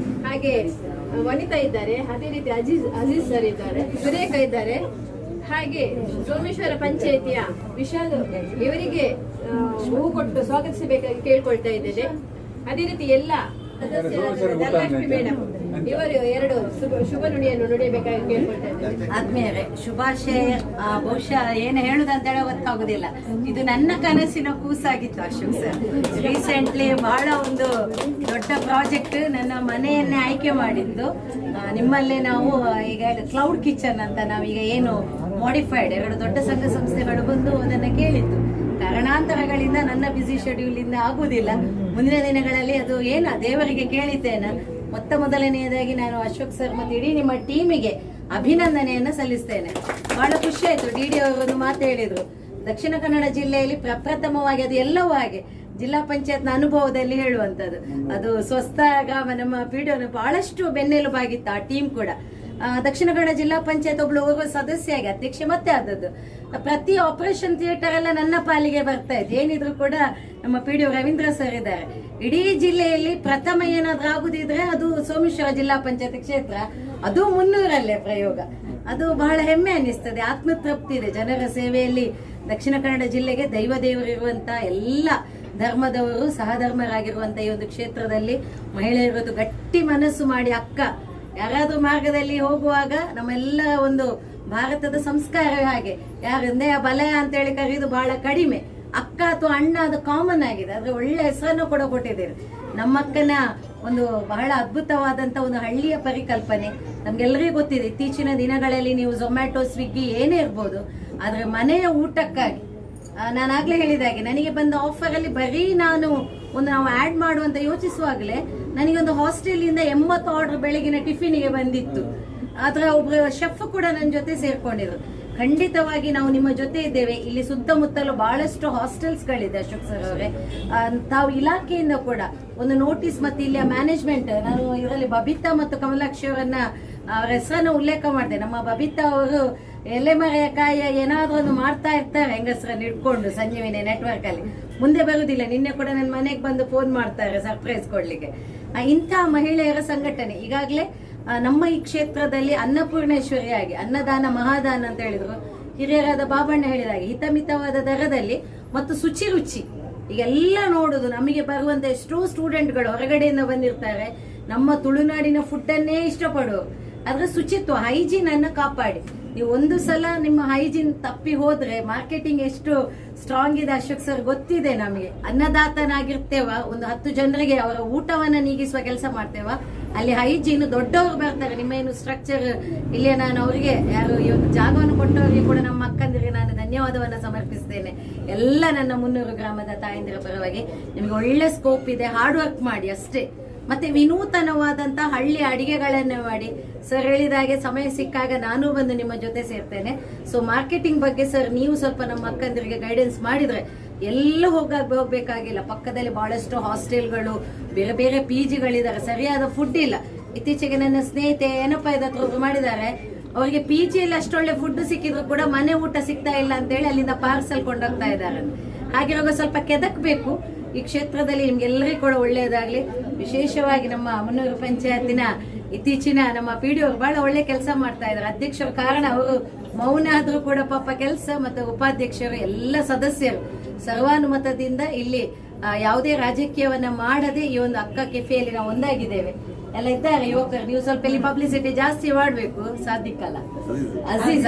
ಹಾಗೆ ವನಿತಾ ಇದ್ದಾರೆ, ಅದೇ ರೀತಿ ಅಜೀಜ್ ಸರ್ ಇದ್ದಾರೆ, ಸುರೇಖ ಇದ್ದಾರೆ, ಹಾಗೆ ಸೋಮೇಶ್ವರ ಪಂಚಾಯತಿಯ ವಿಶಾಲ್ ಇವರಿಗೆ ಹೂ ಕೊಟ್ಟು ಸ್ವಾಗತಿಸಬೇಕಾಗಿ ಕೇಳ್ಕೊಳ್ತಾ ಇದ್ದೇನೆ. ಅದೇ ರೀತಿ ಎಲ್ಲ ಧನಲಕ್ಷ್ಮಿ ಮೇಡಮ್ ಇವರು 2 ಶುಭ ನುಡಿಯನ್ನು ನುಡಿಯಬೇಕಾಗಿ ಕೇಳ್ಕೊಳ್ತಾ ಇದ್ದೇನೆ. ಆದ್ಮೇಲೆ ಶುಭಾಶಯ. ಬಹುಶಃ ಏನು ಹೇಳುದಂತ ಹೇಳಿ ಗೊತ್ತಾಗುದಿಲ್ಲ. ಇದು ನನ್ನ ಕನಸಿನ ಕೂಸಾಗಿತ್ತು ಅಶೋಕ್ ಸರ್. ರೀಸೆಂಟ್ಲಿ ಬಹಳ ಒಂದು ದೊಡ್ಡ ಪ್ರಾಜೆಕ್ಟ್ ನನ್ನ ಮನೆಯನ್ನೇ ಆಯ್ಕೆ ಮಾಡಿದ್ದು. ನಿಮ್ಮಲ್ಲೇ ನಾವು ಈಗ ಕ್ಲೌಡ್ ಕಿಚನ್ ಅಂತ ನಾವೀಗ ಏನು ಮಾಡಿಫೈಡ್ 2 ದೊಡ್ಡ ಸಂಘ ಸಂಸ್ಥೆಗಳು ಬಂದು ಅದನ್ನು ಕೇಳಿತ್ತು. ಕಾರಣಾಂತರಗಳಿಂದ ನನ್ನ ಬ್ಯುಸಿ ಶೆಡ್ಯೂಲ್ ಇಂದ ಆಗುದಿಲ್ಲ. ಮುಂದಿನ ದಿನಗಳಲ್ಲಿ ಅದು ದೇವರಿಗೆ ಕೇಳಿದ್ದೇನೆ. ಮೊದಲನೆಯದಾಗಿ ನಾನು ಅಶೋಕ್ ಸರ್ ಮತ್ತು ಇಡೀ ನಿಮ್ಮ ಟೀಮಿಗೆ ಅಭಿನಂದನೆಯನ್ನು ಸಲ್ಲಿಸ್ತೇನೆ. ಬಹಳ ಖುಷಿ ಆಯ್ತು. ಡಿ ಅವರು ಒಂದು ಮಾತು ಹೇಳಿದ್ರು, ದಕ್ಷಿಣ ಕನ್ನಡ ಜಿಲ್ಲೆಯಲ್ಲಿ ಪ್ರಪ್ರಥಮವಾಗಿ, ಅದು ಎಲ್ಲವೂ ಹಾಗೆ ಜಿಲ್ಲಾ ಪಂಚಾಯತ್ನ ಅನುಭವದಲ್ಲಿ ಹೇಳುವಂಥದ್ದು. ಅದು ಸ್ವಸ್ಥ ಗ್ರಾಮ ನಮ್ಮ ಪಿಡಿಒ ಬಹಳಷ್ಟು ಬೆನ್ನೆಲುಬಾಗಿತ್ತು ಆ ಟೀಮ್ ಕೂಡ. ದಕ್ಷಿಣ ಕನ್ನಡ ಜಿಲ್ಲಾ ಪಂಚಾಯತ್ ಒಬ್ಬಳು ಸದಸ್ಯೆಯಾಗಿ ಅಧ್ಯಕ್ಷೆ ಮತ್ತೆ ಆದದ್ದು. ಪ್ರತಿ ಆಪರೇಷನ್ ಥಿಯೇಟರ್ ಎಲ್ಲ ನನ್ನ ಪಾಲಿಗೆ ಬರ್ತಾ ಇತ್ತು. ಏನಿದ್ರು ಕೂಡ ನಮ್ಮ ಪಿಡಿಒ ರವೀಂದ್ರ ಸರ್ ಇದ್ದಾರೆ. ಇಡೀ ಜಿಲ್ಲೆಯಲ್ಲಿ ಪ್ರಥಮ ಏನಾದ್ರೂ ಆಗುದಿದ್ರೆ ಅದು ಸೋಮೇಶ್ವರ ಜಿಲ್ಲಾ ಪಂಚಾಯತ್ ಕ್ಷೇತ್ರ, ಅದು 300ರಲ್ಲೇ ಪ್ರಯೋಗ. ಅದು ಬಹಳ ಹೆಮ್ಮೆ ಅನ್ನಿಸ್ತದೆ, ಆತ್ಮತೃಪ್ತಿ ಇದೆ. ಜನರ ಸೇವೆಯಲ್ಲಿ ದಕ್ಷಿಣ ಕನ್ನಡ ಜಿಲ್ಲೆಗೆ ದೇವರಿರುವಂತ ಎಲ್ಲ ಧರ್ಮದವರು ಸಹಧರ್ಮರಾಗಿರುವಂತ ಈ ಒಂದು ಕ್ಷೇತ್ರದಲ್ಲಿ ಮಹಿಳೆಯರದು ಗಟ್ಟಿ ಮನಸ್ಸು ಮಾಡಿ ಅಕ್ಕ ಯಾರಾದ್ರೂ ಮಾರ್ಗದಲ್ಲಿ ಹೋಗುವಾಗ ನಮ್ಮೆಲ್ಲ ಒಂದು ಭಾರತದ ಸಂಸ್ಕಾರವೇ ಹಾಗೆ, ಯಾರಂದ್ರೆ ಬಲಯ ಅಂತೇಳಿ ಕರೆಯುವುದು ಬಹಳ ಕಡಿಮೆ. ಅಕ್ಕ ಅಥವಾ ಅಣ್ಣ ಅದು ಕಾಮನ್ ಆಗಿದೆ. ಆದ್ರೆ ಒಳ್ಳೆ ಹೆಸರನ್ನು ಕೂಡ ಕೊಟ್ಟಿದ್ದೀರಿ. ನಮ್ಮಕ್ಕನ ಒಂದು ಬಹಳ ಅದ್ಭುತವಾದಂತ ಒಂದು ಹಳ್ಳಿಯ ಪರಿಕಲ್ಪನೆ ನಮ್ಗೆಲ್ಲರಿಗೂ ಗೊತ್ತಿದೆ. ಇತ್ತೀಚಿನ ದಿನಗಳಲ್ಲಿ ನೀವು ಝೊಮ್ಯಾಟೊ, ಸ್ವಿಗ್ಗಿ ಏನೇ ಇರ್ಬೋದು, ಆದ್ರೆ ಮನೆಯ ಊಟಕ್ಕಾಗಿ ನಾನಾಗ್ಲೇ ಹೇಳಿದಾಗೆ ನನಗೆ ಬಂದ ಆಫರ್ ಅಲ್ಲಿ ಬರೀ ನಾವು ಆಡ್ ಮಾಡುವಂತ ಯೋಚಿಸುವಾಗಲೇ ನನಗೊಂದು ಹಾಸ್ಟೆಲಿಂದ 80 ಆರ್ಡರ್ ಬೆಳಗಿನ ಟಿಫಿನಿಗೆ ಬಂದಿತ್ತು. ಆದ್ರೆ ಒಬ್ರು ಶೆಫ್ ಕೂಡ ನನ್ನ ಜೊತೆ ಸೇರ್ಕೊಂಡಿದ್ರು. ಖಂಡಿತವಾಗಿ ನಾವು ನಿಮ್ಮ ಜೊತೆ ಇದ್ದೇವೆ. ಇಲ್ಲಿ ಸುತ್ತಮುತ್ತಲು ಬಹಳಷ್ಟು ಹಾಸ್ಟೆಲ್ಸ್ ಗಳಿದೆ ಅಶೋಕ್ ಸರ್ ಅವರೇ. ತಾವು ಇಲಾಖೆಯಿಂದ ಕೂಡ ಒಂದು ನೋಟಿಸ್ ಮತ್ತೆ ಇಲ್ಲಿಯ ಮ್ಯಾನೇಜ್ಮೆಂಟ್, ನಾನು ಇದರಲ್ಲಿ ಬಬಿತಾ ಮತ್ತು ಕಮಲಾಕ್ಷಿ ಅವರನ್ನ ಅವರ ಹೆಸರನ್ನ ಉಲ್ಲೇಖ ಮಾಡಿದೆ. ನಮ್ಮ ಬಬಿತಾ ಅವರು ಎಲೆಮರೆಕಾಯಿ ಏನಾದ್ರೂ ಒಂದು ಮಾಡ್ತಾ ಇರ್ತಾರೆ ಹೆಂಗಸರನ್ನ ಇಟ್ಕೊಂಡು ಸಂಜೀವಿನಿ ನೆಟ್ವರ್ಕ್ ಅಲ್ಲಿ. ಮುಂದೆ ಬರುವುದಿಲ್ಲ. ನಿನ್ನೆ ಕೂಡ ನನ್ನ ಮನೆಗೆ ಬಂದು ಫೋನ್ ಮಾಡ್ತಾರೆ ಸರ್ಪ್ರೈಸ್ ಕೊಡ್ಲಿಕ್ಕೆ. ಇಂಥ ಮಹಿಳೆಯರ ಸಂಘಟನೆ ಈಗಾಗಲೇ ನಮ್ಮ ಈ ಕ್ಷೇತ್ರದಲ್ಲಿ ಅನ್ನಪೂರ್ಣೇಶ್ವರಿಯಾಗಿ ಅನ್ನದಾನ ಮಹಾದಾನ ಅಂತ ಹೇಳಿದ್ರು. ಹಿರಿಯರಾದ ಬಾಬಣ್ಣ ಹೇಳಿದಾಗೆ ಹಿತಮಿತವಾದ ದರದಲ್ಲಿ ಮತ್ತು ಶುಚಿ ರುಚಿ ಈಗೆಲ್ಲ ನೋಡುದು. ನಮಗೆ ಬರುವಂತ ಎಷ್ಟೋ ಸ್ಟೂಡೆಂಟ್ಗಳು ಹೊರಗಡೆಯಿಂದ ಬಂದಿರ್ತಾರೆ, ನಮ್ಮ ತುಳುನಾಡಿನ ಫುಡ್ಡನ್ನೇ ಇಷ್ಟಪಡೋರು. ಅದರ ಶುಚಿತ್ವ, ಹೈಜೀನ್ ಅನ್ನು ಕಾಪಾಡಿ. ನೀವು ಒಂದು ಸಲ ನಿಮ್ಮ ಹೈಜೀನ್ ತಪ್ಪಿ ಹೋದ್ರೆ ಮಾರ್ಕೆಟಿಂಗ್ ಎಷ್ಟು ಸ್ಟ್ರಾಂಗ್ ಇದೆ ಅಶೋಕ್ ಸರ್ ಗೊತ್ತಿದೆ ನಮಗೆ. ಅನ್ನದಾತನಾಗಿರ್ತೇವ, ಒಂದು 10 ಜನರಿಗೆ ಅವರ ಊಟವನ್ನ ನೀಗಿಸುವ ಕೆಲಸ ಮಾಡ್ತೇವ, ಅಲ್ಲಿ ಹೈಜೀನ್ ದೊಡ್ಡವರು ಬರ್ತಾರೆ. ನಿಮ್ಮೇನು ಸ್ಟ್ರಕ್ಚರ್ ಇಲ್ಲೇ ನಾನು ಅವರಿಗೆ ಯಾರು ಈ ಒಂದು ಜಾಗವನ್ನು ಕೊಟ್ಟವರಿಗೆ ಕೂಡ ನಮ್ಮ ಅಕ್ಕಂದಿರಿಗೆ ನಾನು ಧನ್ಯವಾದವನ್ನ ಸಮರ್ಪಿಸ್ತೇನೆ. ಎಲ್ಲ ನನ್ನ 300 ಗ್ರಾಮದ ತಾಯಂದಿರ ಪರವಾಗಿ ನಿಮಗೆ ಒಳ್ಳೆ ಸ್ಕೋಪ್ ಇದೆ, ಹಾರ್ಡ್ ವರ್ಕ್ ಮಾಡಿ ಅಷ್ಟೇ. ಮತ್ತೆ ವಿನೂತನವಾದಂತ ಹಳ್ಳಿ ಅಡಿಗೆಗಳನ್ನು ಮಾಡಿ. ಸರ್ ಹೇಳಿದ ಹಾಗೆ ಸಮಯ ಸಿಕ್ಕಾಗ ನಾನು ಬಂದು ನಿಮ್ಮ ಜೊತೆ ಸೇರ್ತೇನೆ. ಸೊ ಮಾರ್ಕೆಟಿಂಗ್ ಬಗ್ಗೆ ಸರ್ ನೀವು ಸ್ವಲ್ಪ ನಮ್ಮ ಅಕ್ಕಂದರಿಗೆ ಗೈಡೆನ್ಸ್ ಮಾಡಿದ್ರೆ ಎಲ್ಲ ಹೋಗ್ಬೇಕಾಗಿಲ್ಲ. ಪಕ್ಕದಲ್ಲಿ ಬಹಳಷ್ಟು ಹಾಸ್ಟೆಲ್ಗಳು, ಬೇರೆ ಬೇರೆ PGಗಳಿದ್ದಾರೆ, ಸರಿಯಾದ ಫುಡ್ ಇಲ್ಲ. ಇತ್ತೀಚೆಗೆ ನನ್ನ ಸ್ನೇಹಿತೆ ಏನಪ್ಪ ಇದತ್ರ ಮಾಡಿದ್ದಾರೆ, ಅವರಿಗೆ PGಯಲ್ಲಿ ಅಷ್ಟೊಳ್ಳೆ ಫುಡ್ ಸಿಕ್ಕಿದ್ರು ಕೂಡ ಮನೆ ಊಟ ಸಿಗ್ತಾ ಇಲ್ಲ ಅಂತೇಳಿ ಅಲ್ಲಿಂದ ಪಾರ್ಸಲ್ ಕೊಂಡೋಗ್ತಾ ಇದ್ದಾರೆ. ಹಾಗಿರುವಾಗ ಸ್ವಲ್ಪ ಕೆದಕ್ಬೇಕು. ಈ ಕ್ಷೇತ್ರದಲ್ಲಿ ನಿಮ್ಗೆಲ್ಲರಿಗೂ ಕೂಡ ಒಳ್ಳೆಯದಾಗ್ಲಿ. ವಿಶೇಷವಾಗಿ ನಮ್ಮ ಮುನ್ನೂರು ಪಂಚಾಯತಿನ ಇತ್ತೀಚಿನ ನಮ್ಮ PDO ಬಹಳ ಒಳ್ಳೆ ಕೆಲಸ ಮಾಡ್ತಾ ಇದ್ದಾರೆ. ಅಧ್ಯಕ್ಷರ ಕಾರಣ ಅವರು ಮೌನ ಆದ್ರೂ ಕೂಡ ಪಾಪ ಕೆಲಸ, ಮತ್ತು ಉಪಾಧ್ಯಕ್ಷರು ಎಲ್ಲ ಸದಸ್ಯರು ಸರ್ವಾನುಮತದಿಂದ ಇಲ್ಲಿ ಯಾವುದೇ ರಾಜಕೀಯವನ್ನ ಮಾಡದೆ ಈ ಒಂದು ಅಕ್ಕ ಕೆಫೆಯಲ್ಲಿ ನಾವು ಒಂದಾಗಿದ್ದೇವೆ. ಎಲ್ಲ ಇದ್ದಾರೆ ಯುವಕರು. ನೀವು ಸ್ವಲ್ಪ ಇಲ್ಲಿ ಪಬ್ಲಿಸಿಟಿ ಜಾಸ್ತಿ ಮಾಡಬೇಕು, ಸಾಧ್ಯಕ್ಕಲ್ಲ.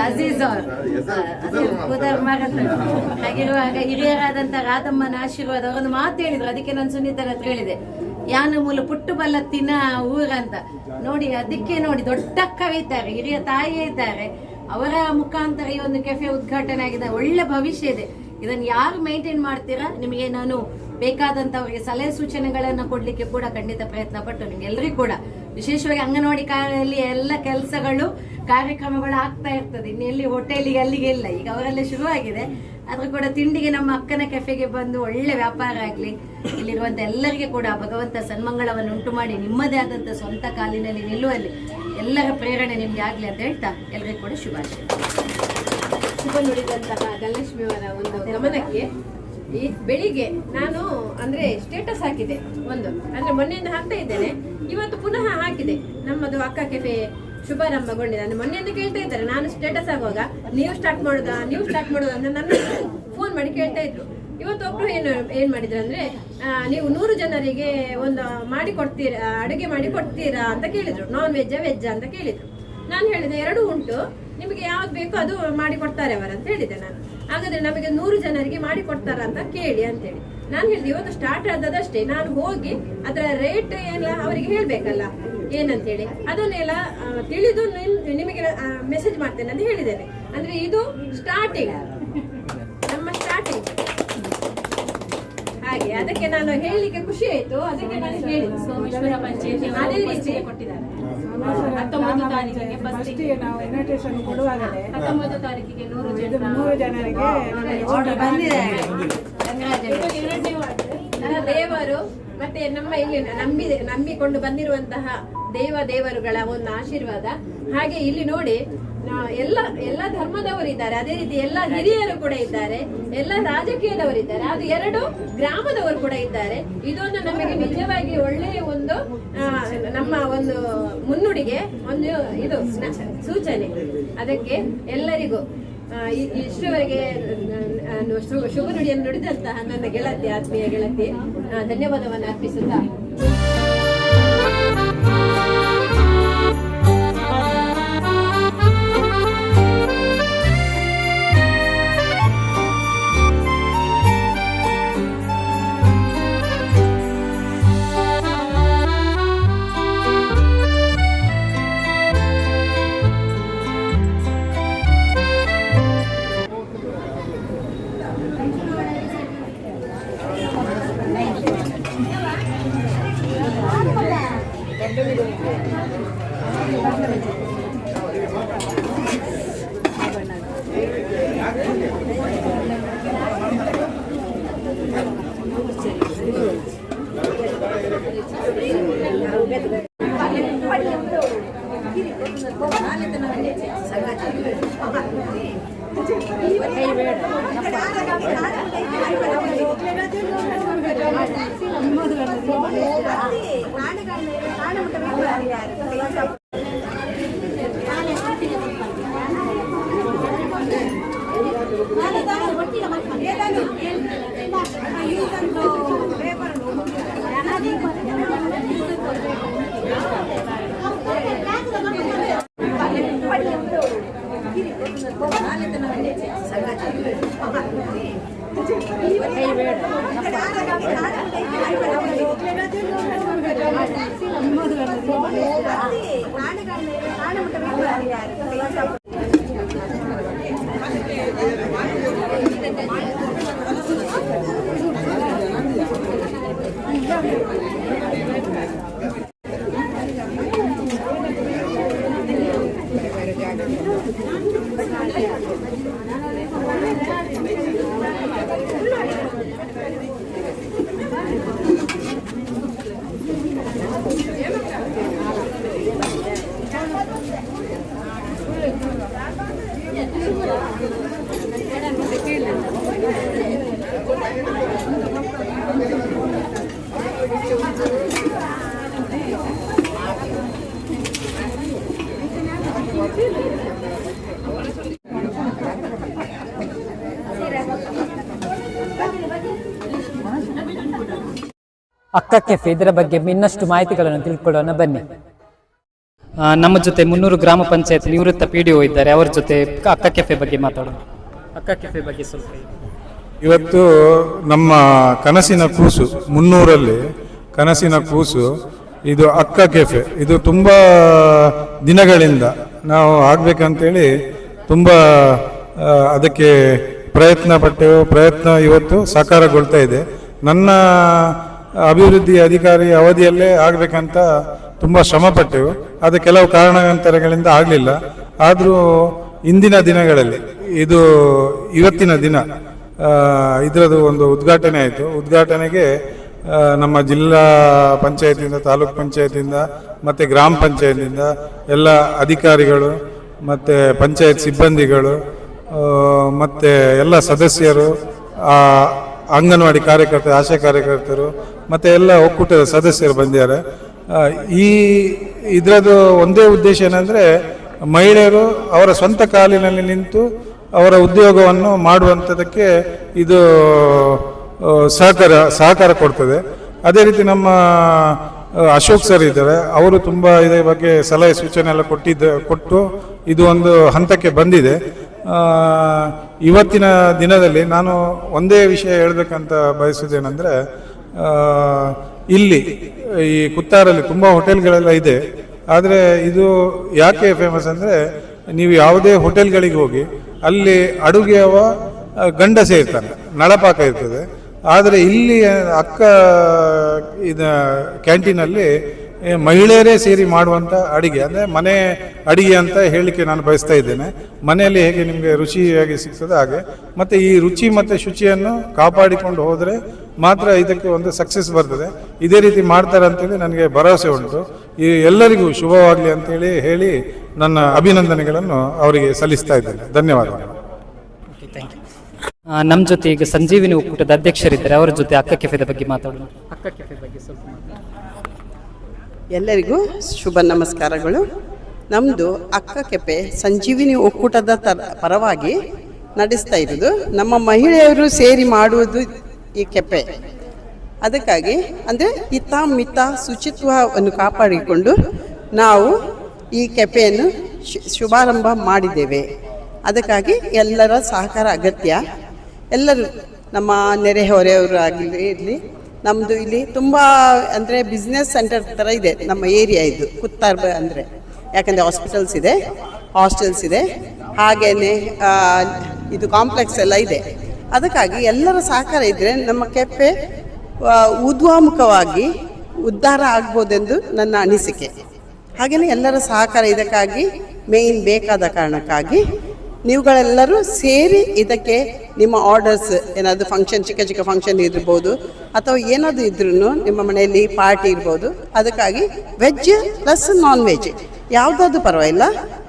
ಅಜೀಜ್ ಅವರು ಹಾಗಿರುವಾಗ ಹಿರಿಯರಾದಂತ ರಾಧಮ್ಮನ ಆಶೀರ್ವಾದ ಅವರೊಂದು ಮಾತು ಹೇಳಿದ್ರು. ಅದಕ್ಕೆ ನಾನು ಸುನೀತನ ಹತ್ರ ಹೇಳಿದೆ, ಯಾನ ಮೂಲ ಪುಟ್ಟು ಬಲ್ಲತ್ತಿನ ಊರಂತ ನೋಡಿ. ಅದಕ್ಕೆ ನೋಡಿ ದೊಡ್ಡ ಅಕ್ಕವೇ ಇದ್ದಾರೆ, ಹಿರಿಯ ತಾಯಿಯೇ ಇದ್ದಾರೆ, ಅವರ ಮುಖಾಂತರ ಈ ಒಂದು ಕೆಫೆ ಉದ್ಘಾಟನೆ ಆಗಿದೆ. ಒಳ್ಳೆ ಭವಿಷ್ಯ ಇದೆ. ಇದನ್ನು ಯಾರು ಮೇಂಟೈನ್ ಮಾಡ್ತೀರಾ, ನಿಮಗೆ ನಾನು ಬೇಕಾದಂತವರಿಗೆ ಸಲಹೆ ಸೂಚನೆಗಳನ್ನ ಕೊಡ್ಲಿಕ್ಕೆ ಕೂಡ ಖಂಡಿತ ಪ್ರಯತ್ನ ಪಟ್ಟು ನಿಮ್ಗೆಲ್ಲರಿಗೂ ಕೂಡ ವಿಶೇಷವಾಗಿ ಅಂಗನವಾಡಿ ಕಾರ್ಯದಲ್ಲಿ ಎಲ್ಲ ಕೆಲಸಗಳು ಕಾರ್ಯಕ್ರಮಗಳು ಆಗ್ತಾ ಇರ್ತದೆ. ಇನ್ನು ಎಲ್ಲಿ ಹೋಟೆಲಿಗೆ ಅಲ್ಲಿಗೆ ಇಲ್ಲ, ಈಗ ಅವರಲ್ಲೇ ಶುರುವಾಗಿದೆ. ಆದ್ರೂ ಕೂಡ ತಿಂಡಿಗೆ ನಮ್ಮ ಅಕ್ಕನ ಕೆಫೆಗೆ ಬಂದು ಒಳ್ಳೆ ವ್ಯಾಪಾರ ಆಗ್ಲಿ. ಇಲ್ಲಿರುವಂತ ಎಲ್ಲರಿಗೆ ಕೂಡ ಭಗವಂತ ಸನ್ಮಂಗಳವನ್ನು ಉಂಟು ಮಾಡಿ ನಿಮ್ಮದೇ ಆದಂತ ಸ್ವಂತ ಕಾಲಿನಲ್ಲಿ ನಿಲ್ಲುವಲ್ಲಿ ಎಲ್ಲರ ಪ್ರೇರಣೆ ನಿಮ್ಗೆ ಆಗ್ಲಿ ಅಂತ ಹೇಳ್ತಾ ಎಲ್ಲರಿಗೂ ಕೂಡ ಶುಭಾಶಯ. ಶುಭ ನುಡಿದಂತಹ ಧನಲಕ್ಷ್ಮಿಯವರ ಒಂದು ಗಮನಕ್ಕೆ ಈ ಬೆಳಿಗ್ಗೆ ನಾನು ಅಂದ್ರೆ ಸ್ಟೇಟಸ್ ಹಾಕಿದೆ ಒಂದು, ಅಂದ್ರೆ ಮೊನ್ನೆಯಿಂದ ಹಾಕ್ತಾ ಇದ್ದೇನೆ, ಇವತ್ತು ಪುನಃ ಹಾಕಿದೆ. ನಮ್ಮದು ಅಕ್ಕ ಕೆಫೆ ಶುಭಾರಂಭಗೊಂಡಿದೆ. ಅಂದ್ರೆ ಮೊನ್ನೆಯಿಂದ ಕೇಳ್ತಾ ಇದ್ದಾರೆ, ನಾನು ಸ್ಟೇಟಸ್ ಆಗುವಾಗ ನೀವು ಸ್ಟಾರ್ಟ್ ಮಾಡುದಾ ಅಂತ ನನ್ನ ಫೋನ್ ಮಾಡಿ ಕೇಳ್ತಾ ಇದ್ರು. ಇವತ್ತು ಒಬ್ರು ಏನ್ ಮಾಡಿದ್ರು ಅಂದ್ರೆ, ನೀವು 100 ಜನರಿಗೆ ಒಂದು ಮಾಡಿಕೊಡ್ತೀರಾ, ಅಡುಗೆ ಮಾಡಿ ಕೊಡ್ತೀರಾ ಅಂತ ಕೇಳಿದ್ರು. ನಾನ್ ವೆಜ್ ಅಂತ ಕೇಳಿದ್ರು. ನಾನು ಹೇಳಿದೆ 2 ಉಂಟು, ನಿಮಗೆ ಯಾವ್ದು ಬೇಕೋ ಅದು ಮಾಡಿ ಕೊಡ್ತಾರೆ ಅವರು ಅಂತ ಹೇಳಿದೆ ನಾನು. ಹಾಗಾದ್ರೆ ನಮಗೆ 100 ಜನರಿಗೆ ಮಾಡಿ ಕೊಡ್ತಾರ ಅಂತ ಕೇಳಿ ಅಂತೇಳಿ ನಾನು ಹೇಳಿದೆ. ಇವತ್ತು ಸ್ಟಾರ್ಟ್ ಆದದಷ್ಟೇ, ನಾನು ಹೋಗಿ ಅದರ ರೇಟ್ ಎಲ್ಲ ಅವರಿಗೆ ಹೇಳ್ಬೇಕಲ್ಲ ಏನಂತೇಳಿ, ಅದನ್ನೆಲ್ಲ ತಿಳಿದು ನಿಮಗೆ ಮೆಸೇಜ್ ಮಾಡ್ತೇನೆ ಅಂತ ಹೇಳಿದ್ದೇನೆ. ಅಂದ್ರೆ ಇದು ಸ್ಟಾರ್ಟಿಂಗ್, ನಮ್ಮ ಸ್ಟಾರ್ಟಿಂಗ್ ಹಾಗೆ. ಅದಕ್ಕೆ ನಾನು ಹೇಳಲಿಕ್ಕೆ ಖುಷಿ ಆಯ್ತು, ಅದಕ್ಕೆ ನಾನು ಹೇಳಿದೆ. ಸೋಮೇಶ್ವರ ಪಂಚಾಯತಿ ಅದೇ ರೀತಿ ಕೊಟ್ಟಿದ್ದಾರೆ. 19 ತಾರೀಕಿಗೆ ನಾವು ಇನ್ವಿಟೇಷನ್ ಕೊಡುವಾಗಲೇ 19 ತಾರೀಕಿಗೆ 100 ಜನರಿಗೆ ಆರ್ಡರ್ ಬಂದಿದೆ. ನನ್ನ ದೇವರು ಮತ್ತೆ ನಮ್ಮ ಇಲ್ಲಿ ನಂಬಿಕೊಂಡು ಬಂದಿರುವಂತಹ ದೇವರುಗಳ ಒಂದು ಆಶೀರ್ವಾದ. ಹಾಗೆ ಇಲ್ಲಿ ನೋಡಿ ಎಲ್ಲ ಧರ್ಮದವರು ಇದ್ದಾರೆ, ಅದೇ ರೀತಿ ಎಲ್ಲ ಹಿರಿಯರು ಕೂಡ ಇದ್ದಾರೆ, ಎಲ್ಲ ರಾಜಕೀಯದವರು ಇದ್ದಾರೆ, ಅದು 2 ಗ್ರಾಮದವರು ಕೂಡ ಇದ್ದಾರೆ. ಇದೊಂದು ನಮಗೆ ನಿಜವಾಗಿ ಒಳ್ಳೆಯ ಒಂದು ನಮ್ಮ ಒಂದು ಮುನ್ನುಡಿಗೆ ಒಂದು ಇದು ಸೂಚನೆ. ಅದಕ್ಕೆ ಎಲ್ಲರಿಗೂ ಇಷ್ಟರವರೆಗೆ ಶುಭ ನುಡಿಯನ್ನು ನುಡಿದಂತಹ ನನ್ನ ಗೆಳತಿ, ಆತ್ಮೀಯ ಗೆಳತಿ, ಧನ್ಯವಾದವನ್ನು ಅರ್ಪಿಸುತ್ತಾ ಅಕ್ಕ ಕೆಫೆ ಇದರ ಬಗ್ಗೆ ಇನ್ನಷ್ಟು ಮಾಹಿತಿಗಳನ್ನು ತಿಳ್ಕೊಳ್ಳೋಣ ಬನ್ನಿ. ನಮ್ಮ ಜೊತೆ 300 ಗ್ರಾಮ ಪಂಚಾಯತ್ ನಿವೃತ್ತ PDO ಇದ್ದಾರೆ. ಅವರ ಜೊತೆ ಅಕ್ಕ ಕೆಫೆ ಬಗ್ಗೆ ಮಾತಾಡೋಣ. ಅಕ್ಕ ಕೆಫೆ ಬಗ್ಗೆ ಸ್ವಲ್ಪ ಇವತ್ತು ನಮ್ಮ ಕನಸಿನ ಕೂಸು 300ರಲ್ಲಿ ಕನಸಿನ ಕೂಸು ಇದು ಅಕ್ಕ ಕೆಫೆ. ಇದು ತುಂಬ ದಿನಗಳಿಂದ ನಾವು ಆಗಬೇಕಂತೇಳಿ ತುಂಬ ಅದಕ್ಕೆ ಪ್ರಯತ್ನ ಪಟ್ಟೆವು. ಪ್ರಯತ್ನ ಇವತ್ತು ಸಾಕಾರಗೊಳ್ತಾ ಇದೆ. ನನ್ನ ಅಭಿವೃದ್ಧಿ ಅಧಿಕಾರಿ ಅವಧಿಯಲ್ಲೇ ಆಗಬೇಕಂತ ತುಂಬ ಶ್ರಮಪಟ್ಟೆವು. ಅದು ಕೆಲವು ಕಾರಣಾಂತರಗಳಿಂದ ಆಗಲಿಲ್ಲ. ಆದರೂ ಇಂದಿನ ದಿನಗಳಲ್ಲಿ ಇದು ಇವತ್ತಿನ ದಿನ ಇದರದ್ದು ಒಂದು ಉದ್ಘಾಟನೆ ಆಯಿತು. ಉದ್ಘಾಟನೆಗೆ ನಮ್ಮ ಜಿಲ್ಲಾ ಪಂಚಾಯತಿಂದ, ತಾಲೂಕು ಪಂಚಾಯತಿಂದ ಮತ್ತು ಗ್ರಾಮ ಪಂಚಾಯತಿಂದ ಎಲ್ಲ ಅಧಿಕಾರಿಗಳು ಮತ್ತು ಪಂಚಾಯತ್ ಸಿಬ್ಬಂದಿಗಳು ಮತ್ತು ಎಲ್ಲ ಸದಸ್ಯರು, ಅಂಗನವಾಡಿ ಕಾರ್ಯಕರ್ತರು, ಆಶಾ ಕಾರ್ಯಕರ್ತರು ಮತ್ತು ಎಲ್ಲ ಒಕ್ಕೂಟದ ಸದಸ್ಯರು ಬಂದಿದ್ದಾರೆ. ಇದರದ್ದು ಒಂದೇ ಉದ್ದೇಶ ಏನಂದರೆ ಮಹಿಳೆಯರು ಅವರ ಸ್ವಂತ ಕಾಲಿನಲ್ಲಿ ನಿಂತು ಅವರ ಉದ್ಯೋಗವನ್ನು ಮಾಡುವಂಥದ್ದಕ್ಕೆ ಇದು ಸಹಕಾರ ಕೊಡ್ತದೆ. ಅದೇ ರೀತಿ ನಮ್ಮ ಅಶೋಕ್ ಸರ್ ಇದ್ದಾರೆ. ಅವರು ತುಂಬ ಇದರ ಬಗ್ಗೆ ಸಲಹೆ ಸೂಚನೆ ಎಲ್ಲ ಕೊಟ್ಟು ಇದು ಒಂದು ಹಂತಕ್ಕೆ ಬಂದಿದೆ. ಇವತ್ತಿನ ದಿನದಲ್ಲಿ ನಾನು ಒಂದೇ ವಿಷಯ ಹೇಳಬೇಕಂತ ಬಯಸೋದೇನೆಂದರೆ, ಇಲ್ಲಿ ಈ ಕುತ್ತಾರಲ್ಲಿ ತುಂಬ ಹೋಟೆಲ್ಗಳೆಲ್ಲ ಇದೆ. ಆದರೆ ಇದು ಯಾಕೆ ಫೇಮಸ್ ಅಂದರೆ, ನೀವು ಯಾವುದೇ ಹೋಟೆಲ್ಗಳಿಗೆ ಹೋಗಿ ಅಲ್ಲಿ ಅಡುಗೆಯವ ಗಂಡಸೇ ಇರ್ತಾನೆ, ನಳಪಾಕ ಇರ್ತದೆ. ಆದರೆ ಇಲ್ಲಿ ಅಕ್ಕ ಕ್ಯಾಂಟೀನಲ್ಲಿ ಮಹಿಳೆಯರೇ ಸೇರಿ ಮಾಡುವಂಥ ಅಡಿಗೆ, ಅಂದರೆ ಮನೆ ಅಡಿಗೆ ಅಂತ ಹೇಳಲಿಕ್ಕೆ ನಾನು ಬಯಸ್ತಾ ಇದ್ದೇನೆ. ಮನೆಯಲ್ಲಿ ಹೇಗೆ ನಿಮಗೆ ರುಚಿಯಾಗಿ ಸಿಗ್ತದೆ ಹಾಗೆ, ಮತ್ತು ಈ ರುಚಿ ಮತ್ತು ಶುಚಿಯನ್ನು ಕಾಪಾಡಿಕೊಂಡು ಹೋದರೆ ಮಾತ್ರ ಇದಕ್ಕೆ ಒಂದು ಸಕ್ಸಸ್ ಬರ್ತದೆ. ಇದೇ ರೀತಿ ಮಾಡ್ತಾರೆ ಅಂತೇಳಿ ನನಗೆ ಭರವಸೆ ಉಂಟು. ಈ ಎಲ್ಲರಿಗೂ ಶುಭವಾಗಲಿ ಅಂತೇಳಿ ಹೇಳಿ ನನ್ನ ಅಭಿನಂದನೆಗಳನ್ನು ಅವರಿಗೆ ಸಲ್ಲಿಸ್ತಾ ಇದ್ದೇನೆ. ಧನ್ಯವಾದಗಳು. ನಮ್ಮ ಜೊತೆ ಈಗ ಸಂಜೀವಿನಿ ಒಕ್ಕೂಟದ ಅಧ್ಯಕ್ಷರಿದ್ದಾರೆ. ಅವರ ಜೊತೆ ಅಕ್ಕ ಕೆಫೆದ ಬಗ್ಗೆ ಮಾತಾಡೋಣ. ಅಕ್ಕ ಕೆಫೆ ಬಗ್ಗೆ ಸ್ವಲ್ಪ ಎಲ್ಲರಿಗೂ ಶುಭ ನಮಸ್ಕಾರಗಳು. ನಮ್ಮದು ಅಕ್ಕ ಕೆಫೆ ಸಂಜೀವಿನಿ ಒಕ್ಕೂಟದ ಪರವಾಗಿ ನಡೆಸ್ತಾ ಇರೋದು. ನಮ್ಮ ಮಹಿಳೆಯರು ಸೇರಿ ಮಾಡುವುದು ಈ ಕೆಫೆ. ಅದಕ್ಕಾಗಿ ಅಂದರೆ ಹಿತ ಮಿತ ಶುಚಿತ್ವವನ್ನು ಕಾಪಾಡಿಕೊಂಡು ನಾವು ಈ ಕೆಫೆಯನ್ನು ಶುಭಾರಂಭ ಮಾಡಿದ್ದೇವೆ. ಅದಕ್ಕಾಗಿ ಎಲ್ಲರ ಸಹಕಾರ ಅಗತ್ಯ. ಎಲ್ಲರೂ ನಮ್ಮ ನೆರೆಹೊರೆಯವರು ಇರಲಿ. ನಮ್ಮದು ಇಲ್ಲಿ ತುಂಬ ಅಂದರೆ ಬಿಸ್ನೆಸ್ ಸೆಂಟರ್ ಥರ ಇದೆ ನಮ್ಮ ಏರಿಯಾ. ಇದು ಕುತ್ತಾರ್ ಅಂದರೆ ಯಾಕಂದರೆ ಹಾಸ್ಪಿಟಲ್ಸ್ ಇದೆ, ಹಾಸ್ಟೆಲ್ಸ್ ಇದೆ, ಹಾಗೆಯೇ ಇದು ಕಾಂಪ್ಲೆಕ್ಸ್ ಎಲ್ಲ ಇದೆ. ಅದಕ್ಕಾಗಿ ಎಲ್ಲರ ಸಹಕಾರ ಇದ್ದರೆ ನಮ್ಮ ಕೆಫೆ ಊರ್ಧ್ವಮುಖವಾಗಿ ಉದ್ಧಾರ ಆಗ್ಬೋದೆಂದು ನನ್ನ ಅನಿಸಿಕೆ. ಹಾಗೆಯೇ ಎಲ್ಲರ ಸಹಕಾರ ಇದಕ್ಕಾಗಿ ಮೇಯ್ನ್ ಬೇಕಾದ ಕಾರಣಕ್ಕಾಗಿ ನೀವುಗಳೆಲ್ಲರೂ ಸೇರಿ ಇದಕ್ಕೆ ನಿಮ್ಮ ಆರ್ಡರ್ಸ್ ಏನಾದರೂ ಫಂಕ್ಷನ್, ಚಿಕ್ಕ ಫಂಕ್ಷನ್ ಇರ್ಬೋದು ಅಥವಾ ಏನಾದರೂ ಇದ್ರೂ ನಿಮ್ಮ ಮನೆಯಲ್ಲಿ ಪಾರ್ಟಿ ಇರ್ಬೋದು, ಅದಕ್ಕಾಗಿ ವೆಜ್ ಪ್ಲಸ್ ನಾನ್ ವೆಜ್ ಯಾವುದಾದ್ರೂ ಪರವಾಗಿಲ್ಲ,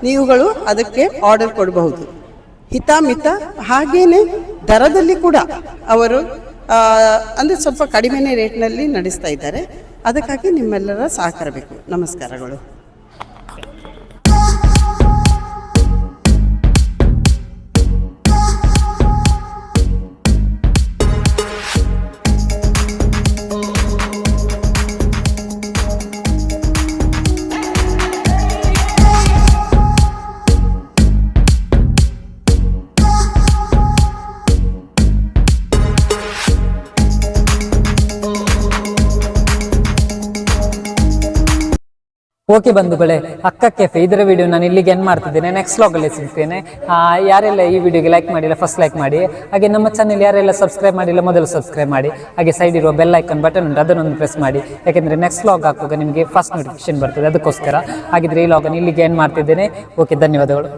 ನೀವುಗಳು ಅದಕ್ಕೆ ಆರ್ಡರ್ ಕೊಡಬಹುದು. ಹಿತಾಮಿತ ಹಾಗೇನೆ ದರದಲ್ಲಿ ಕೂಡ ಅವರು ಅಂದರೆ ಸ್ವಲ್ಪ ಕಡಿಮೆ ರೇಟ್ನಲ್ಲಿ ನಡೆಸ್ತಾ ಇದ್ದಾರೆ. ಅದಕ್ಕಾಗಿ ನಿಮ್ಮೆಲ್ಲರ ಸಹಕಾರ ಬೇಕು. ನಮಸ್ಕಾರಗಳು. ಓಕೆ ಬಂಧುಗಳೇ, ಅಕ್ಕ ಕೆಫೆ ಇದರ ವಿಡಿಯೋ ನಾನು ಇಲ್ಲಿಗೆ ಎಂಡ್ ಮಾಡ್ತಿದ್ದೇನೆ. ನೆಕ್ಸ್ಟ್ ವ್ಲಾಗಲ್ಲಿ ಸಿಗ್ತೇನೆ. ಯಾರೆಲ್ಲ ಈ ವಿಡಿಯೋಗೆ ಲೈಕ್ ಮಾಡಿಲ್ಲ ಫಸ್ಟ್ ಲೈಕ್ ಮಾಡಿ. ಹಾಗೆ ನಮ್ಮ ಚಾನೆಲ್ ಯಾರೆಲ್ಲ ಸಬ್ಸ್ಕ್ರೈಬ್ ಮಾಡಿಲ್ಲ ಮೊದಲು ಸಬ್ಸ್ಕ್ರೈಬ್ ಮಾಡಿ. ಹಾಗೆ ಸೈಡ್ ಇರುವ ಬೆಲ್ ಐಕನ್ ಬಟನ್ ಉಂಟು, ಅದನ್ನೊಂದು ಪ್ರೆಸ್ ಮಾಡಿ. ಯಾಕೆಂದರೆ ನೆಕ್ಸ್ಟ್ ವ್ಲಾಗ್ ಹಾಕುವಾಗ ನಿಮಗೆ ಫಸ್ಟ್ ನೋಟಿಫಿಕೇಶನ್ ಬರ್ತದೆ, ಅದಕ್ಕೋಸ್ಕರ. ಹಾಗಿದ್ರೆ ಈ ವ್ಲಾಗನ್ನು ಇಲ್ಲಿಗೆ ಎಂಡ್ ಮಾಡ್ತಿದ್ದೇನೆ. ಓಕೆ, ಧನ್ಯವಾದಗಳು.